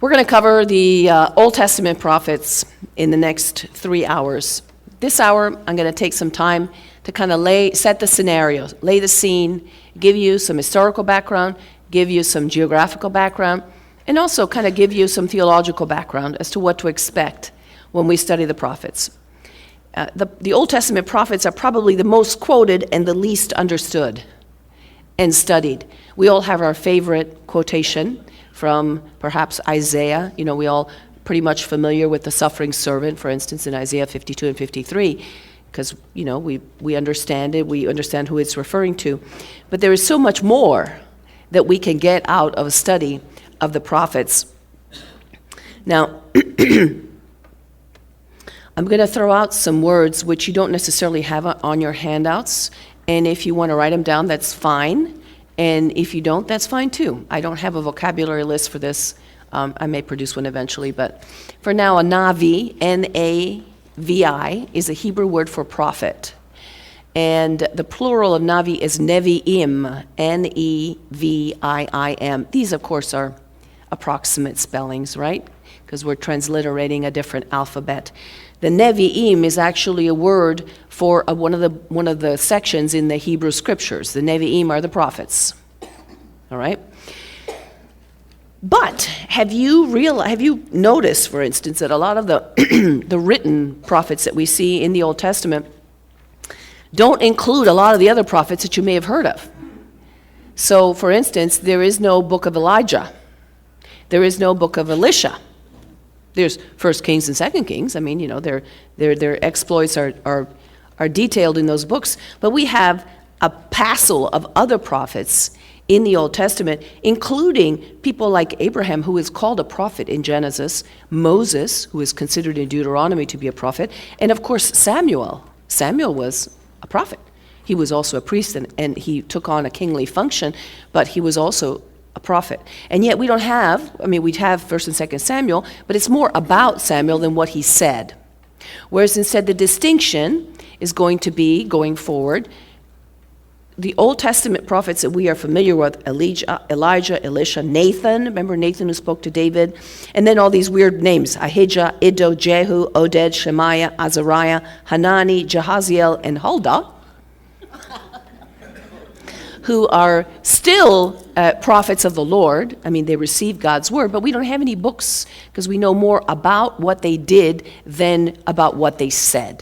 We're going to cover the Old Testament prophets in the next 3 hours. This hour, I'm going to take some time to kind of set the scenario, lay the scene, give you some historical background, give you some geographical background, and also kind of give you some theological background as to what to expect when we study the prophets. The Old Testament prophets are probably the most quoted and the least understood and studied. We all have our favorite quotation from perhaps Isaiah. You know, we all pretty much familiar with the suffering servant, for instance, in Isaiah 52 and 53, because, you know, we understand it, we understand who it's referring to. But there is so much more that we can get out of a study of the prophets. Now, I'm going to throw out some words which you don't necessarily have on your handouts, and if you want to write them down, that's fine. And if you don't, that's fine too. I don't have a vocabulary list for this. I may produce one eventually, but for now, a Navi, N-A-V-I, is a Hebrew word for prophet. And the plural of Navi is Nevi'im, N-E-V-I-I-M. These, of course, are approximate spellings, right? Because we're transliterating a different alphabet. The Nevi'im is actually a word for one of the sections in the Hebrew scriptures. The Nevi'im are the prophets. All right? But have you noticed, for instance, that a lot of the the written prophets that we see in the Old Testament don't include a lot of the other prophets that you may have heard of? So, for instance, there is no book of Elijah. There is no book of Elisha. There's 1 Kings and 2 Kings. I mean, you know, their exploits are detailed in those books. But we have a passel of other prophets in the Old Testament, including people like Abraham, who is called a prophet in Genesis, Moses, who is considered in Deuteronomy to be a prophet, and of course Samuel. Samuel was a prophet. He was also a priest, and he took on a kingly function, but he was also a prophet. And yet we have 1st and 2nd Samuel, but it's more about Samuel than what he said. Whereas instead the distinction is going to be, going forward, the Old Testament prophets that we are familiar with, Elijah, Elisha, Nathan, remember Nathan who spoke to David, and then all these weird names, Ahijah, Iddo, Jehu, Oded, Shemaiah, Azariah, Hanani, Jahaziel, and Huldah, who are still prophets of the Lord. I mean, they received God's word, but we don't have any books because we know more about what they did than about what they said.